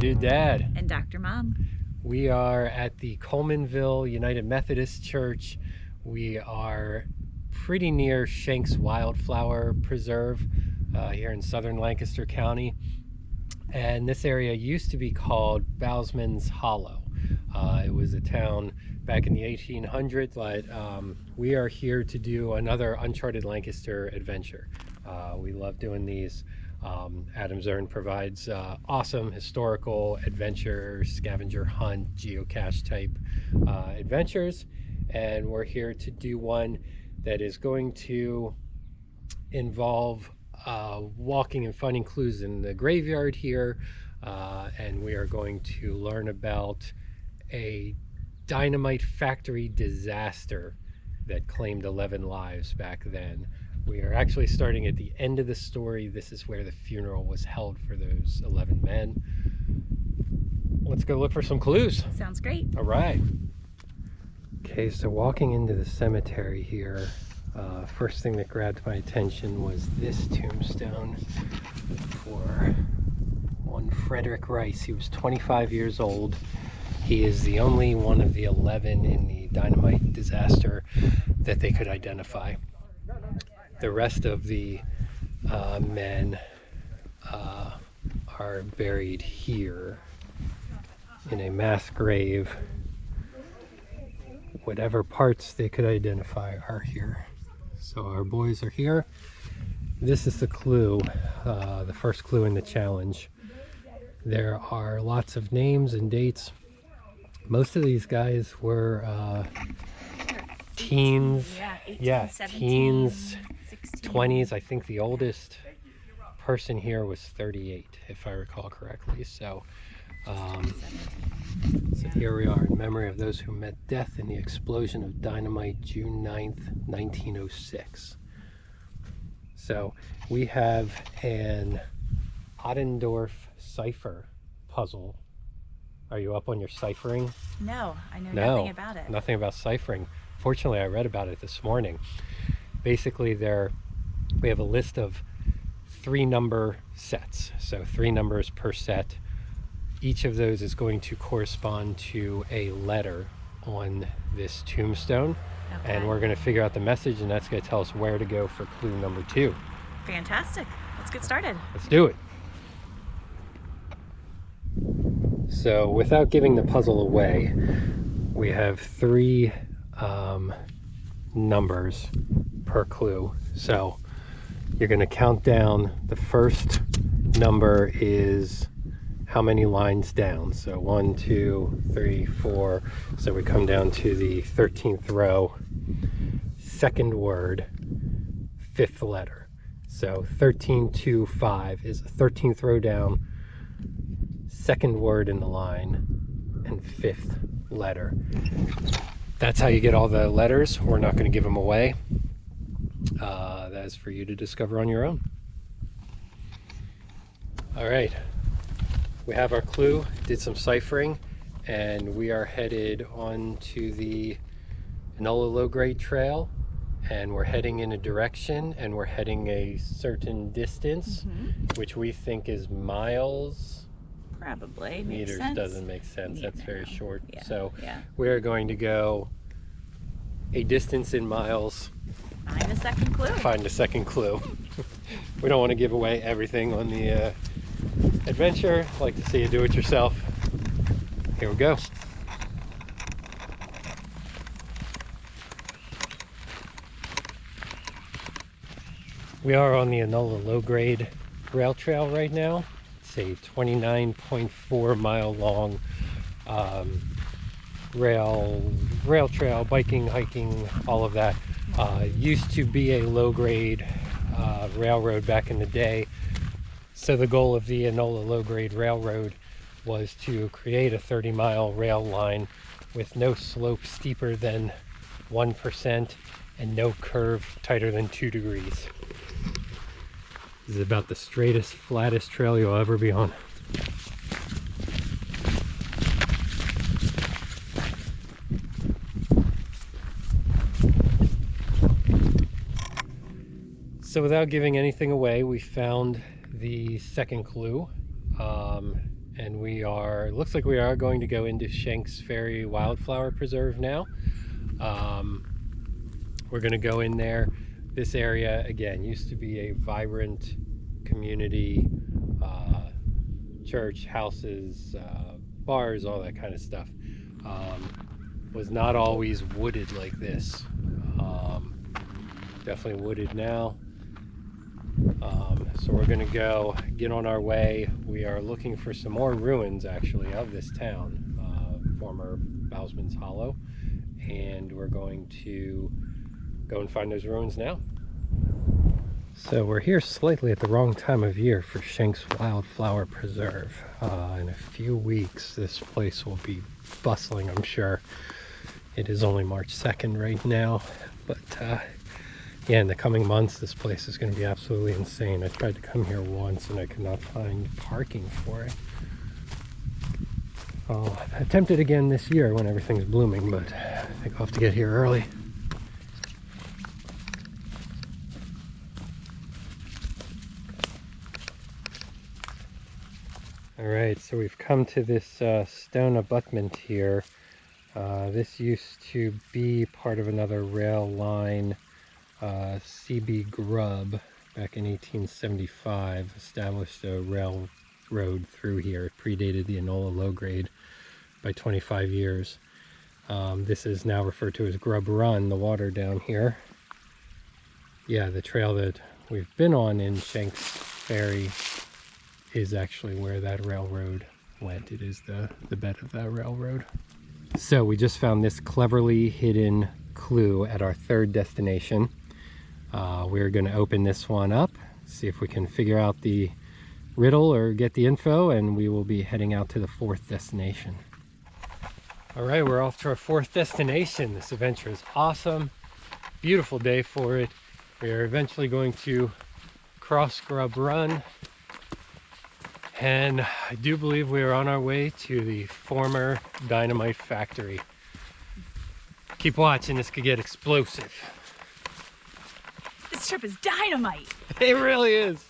Dude Dad. And Dr. Mom. We are at the Colemanville United Methodist Church. We are pretty near Shenks Wildflower Preserve here in southern Lancaster County. And this area used to be called Bausman's Hollow. It was a town back in the 1800s, but we are here to do another Uncharted Lancaster adventure. We love doing these. Adam Zern provides awesome historical adventure, scavenger hunt, geocache type adventures, and we're here to do one that is going to involve walking and finding clues in the graveyard here, and we are going to learn about a dynamite factory disaster that claimed 11 lives back then. We are actually starting at the end of the story. This is where the funeral was held for those 11 men. Let's go look for some clues. Sounds great. All right. Okay, so walking into the cemetery here, first thing that grabbed my attention was this tombstone for one Frederick Rice. He was 25 years old. He is the only one of the 11 in the dynamite disaster that they could identify. The rest of the men are buried here in a mass grave. Whatever parts they could identify are here. So our boys are here. This is the clue, the first clue in the challenge. There are lots of names and dates. Most of these guys were teens. Yeah, 18, yeah, 17, teens, 16. 20s. I think the oldest person here was 38, if I recall correctly. So, here we are in memory of those who met death in the explosion of dynamite June 9th, 1906. So we have an Ottendorf cipher puzzle. Are you up on your ciphering? No, I know No, nothing about it. Nothing about ciphering. Fortunately, I read about it this morning. Basically, we have a list of 3 number sets. So 3 numbers per set. Each of those is going to correspond to a letter on this tombstone. Okay. And we're going to figure out the message, and that's going to tell us where to go for clue number 2. Fantastic. Let's get started. Let's do it. So without giving the puzzle away, we have 3 numbers per clue. So you're going to count down. The first number is how many lines down. So 1, 2, 3, 4. So we come down to the 13th row, second word, 5th letter. So 13, 2, 5 is the 13th row down, second word in the line, and 5th letter. That's how you get all the letters. We're not going to give them away. That is for you to discover on your own. All right, we have our clue, did some ciphering, and we are headed on to the Enola low-grade trail, and we're heading in a direction, and we're heading a certain distance, which we think is miles. Probably. Meters sense. Doesn't make sense. That's very short. Yeah. So yeah. we are going to go a distance in miles. Find a second clue. Find a second clue. We don't want to give away everything on the adventure. I'd like to see you do it yourself. Here we go. We are on the Enola low-grade rail trail right now. It's a 29.4 mile long rail trail, biking, hiking, all of that. Used to be a low-grade railroad back in the day. So the goal of the Enola low-grade railroad was to create a 30-mile rail line with no slope steeper than 1% and no curve tighter than 2 degrees. This is about the straightest, flattest trail you'll ever be on. So without giving anything away, we found the second clue, and looks like we are going to go into Shenks Ferry Wildflower Preserve now. We're going to go in there. This area, again, used to be a vibrant community, church, houses, bars, all that kind of stuff. Was not always wooded like this. Definitely wooded now. So we're going to go get on our way. We are looking for some more ruins, actually, of this town, former Bausman's Hollow, and we're going to go and find those ruins now. So we're here slightly at the wrong time of year for Shenks Wildflower Preserve. In a few weeks, this place will be bustling, I'm sure. It is only March 2nd right now, but yeah, in the coming months, this place is going to be absolutely insane. I tried to come here once and I could not find parking for it. I'll attempt it again this year when everything's blooming, but I think I'll have to get here early. All right, so we've come to this stone abutment here. This used to be part of another rail line. CB Grubb, back in 1875, established a railroad through here. It predated the Enola low grade by 25 years. This is now referred to as Grubb Run, the water down here. Yeah, the trail that we've been on in Shanks Ferry is actually where that railroad went. It is the bed of that railroad. So we just found this cleverly hidden clue at our third destination. We're going to open this one up, see if we can figure out the riddle or get the info, and we will be heading out to the fourth destination. All right, we're off to our fourth destination. This adventure is awesome. Beautiful day for it. We are eventually going to cross Grubb Run, and I do believe we are on our way to the former Dynamite factory. Keep watching, this could get explosive. This trip is dynamite. It really is.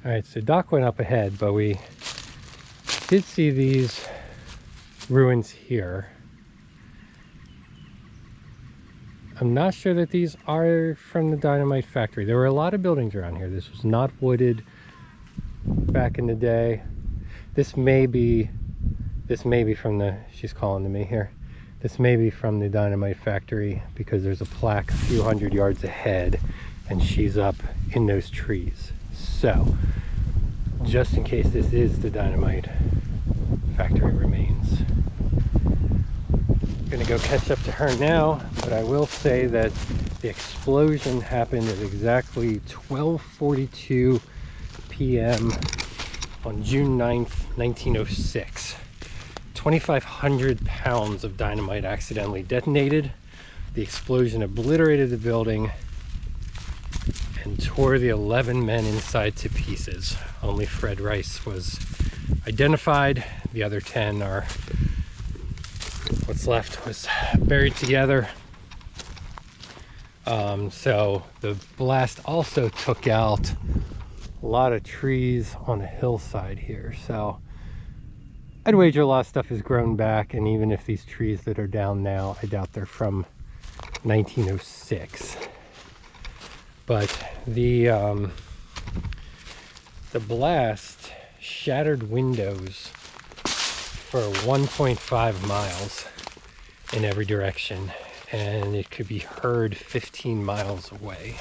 All right, so Doc went up ahead, but we did see these ruins here. I'm not sure that these are from the Dynamite factory. There were a lot of buildings around here. This was not wooded back in the day. This may be from the, she's calling to me here. This may be from the Dynamite factory because there's a plaque a few hundred yards ahead and she's up in those trees. So, just in case this is the Dynamite factory remains. I'm gonna go catch up to her now, but I will say that the explosion happened at exactly 12:42 p.m. on June 9th, 1906. 2,500 pounds of dynamite accidentally detonated. The explosion obliterated the building and tore the 11 men inside to pieces. Only Fred Rice was identified. The other 10 are, what's left was buried together. So the blast also took out a lot of trees on a hillside here. So I'd wager a lot of stuff has grown back, and even if these trees that are down now, I doubt they're from 1906. But the blast shattered windows for 1.5 miles in every direction, and it could be heard 15 miles away.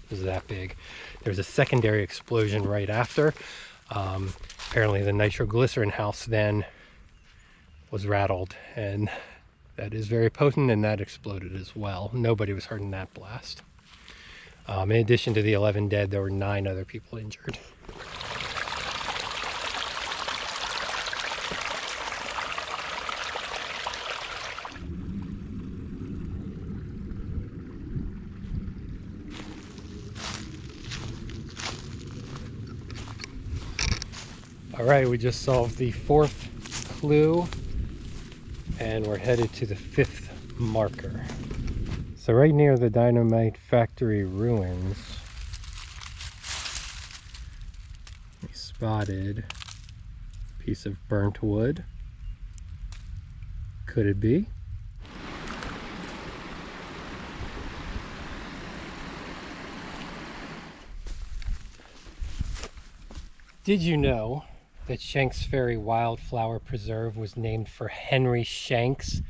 It was that big. There was a secondary explosion right after. Apparently the nitroglycerin house then was rattled, and that is very potent, and that exploded as well. Nobody was hurt in that blast. In addition to the 11 dead, there were 9 other people injured. All right, we just solved the 4th clue and we're headed to the 5th marker. So right near the Dynamite factory ruins, we spotted a piece of burnt wood. Could it be? Did you know that Shenks Ferry Wildflower Preserve was named for Henry Shanks,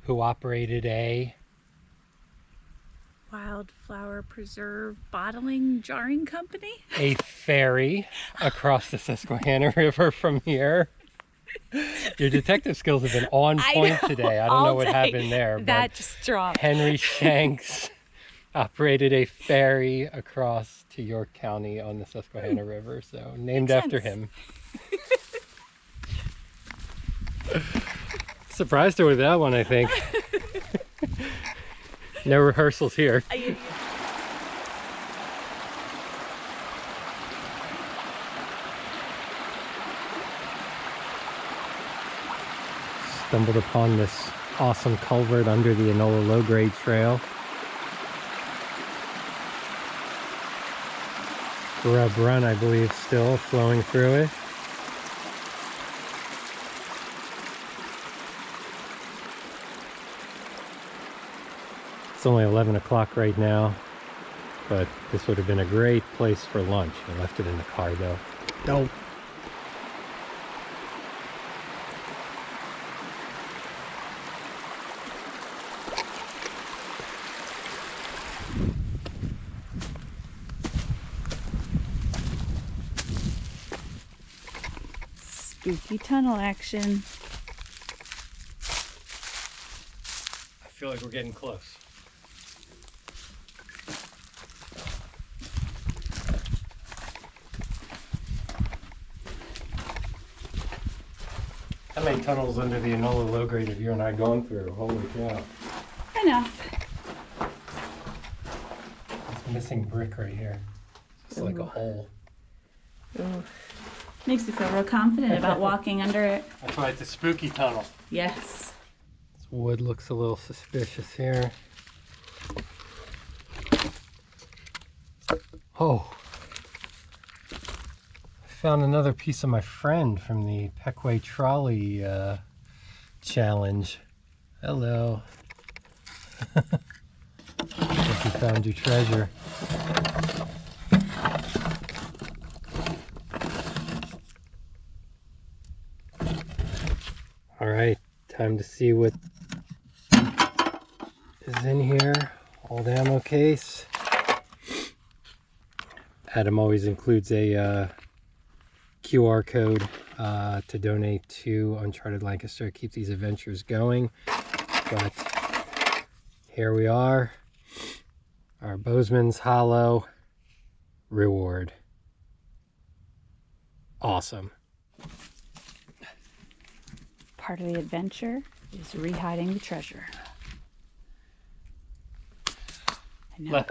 who operated a Wildflower Preserve Bottling Jarring Company? a ferry across the Susquehanna River from here? Your detective skills have been on point today. I don't know what happened there, but That just dropped. Henry Shanks operated a ferry across to York County on the Susquehanna River, so named Makes after sense. him. Surprised her with that one, I think. No rehearsals here. Stumbled upon this awesome culvert under the Enola low-grade trail. Grub Run, I believe, still flowing through it. It's only 11 o'clock right now, but this would have been a great place for lunch. I left it in the car though. Nope. Spooky tunnel action. I feel like we're getting close. How many tunnels under the Enola low grade have you and I gone through? Holy cow. Enough. It's missing brick right here. It's like a Ooh. hole. Ooh. Makes you feel real confident about walking under it. That's why it's a spooky tunnel. Yes. This wood looks a little suspicious here. Oh. I found another piece of my friend from the Peckway Trolley challenge. Hello. Hope you found your treasure. All right, time to see what is in here. Old ammo case. Adam always includes a QR code to donate to Uncharted Lancaster, keep these adventures going. But here we are, our Bausman's Hollow reward. Awesome. Part of the adventure is re-hiding the treasure. And now,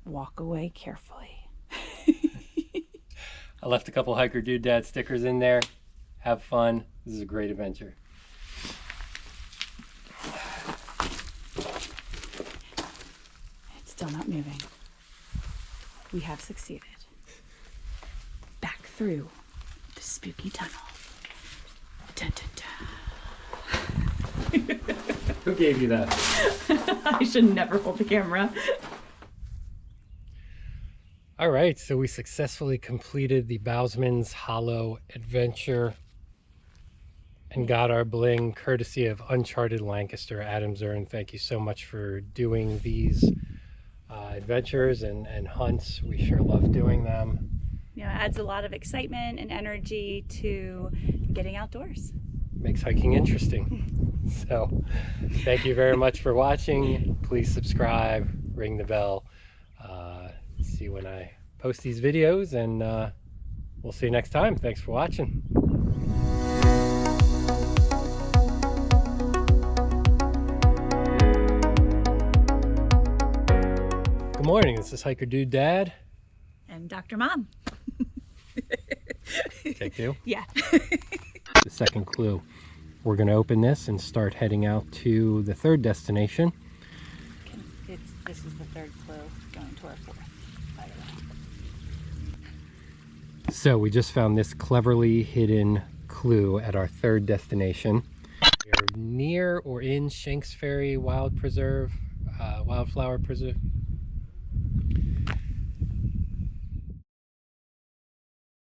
walk away carefully. I left a couple Hiker Dude Dad stickers in there. Have fun. This is a great adventure. It's still not moving. We have succeeded. Back through the spooky tunnel. Dun, dun, dun. Who gave you that? I should never hold the camera. All right, so we successfully completed the Bausman's Hollow adventure and got our bling courtesy of Uncharted Lancaster. Adam Zern, thank you so much for doing these adventures and hunts. We sure love doing them. You know, it adds a lot of excitement and energy to getting outdoors. Makes hiking interesting. So thank you very much for watching. Please subscribe, ring the bell, see when I post these videos, and we'll see you next time. Thanks for watching. Good morning, this is Hiker Dude Dad. And Dr. Mom. Take two? Yeah. The second clue. We're going to open this and start heading out to the third destination. This is the third clue going to our fourth, by the way. So we just found this cleverly hidden clue at our third destination. We're near or in Shenks Ferry Wildflower Preserve.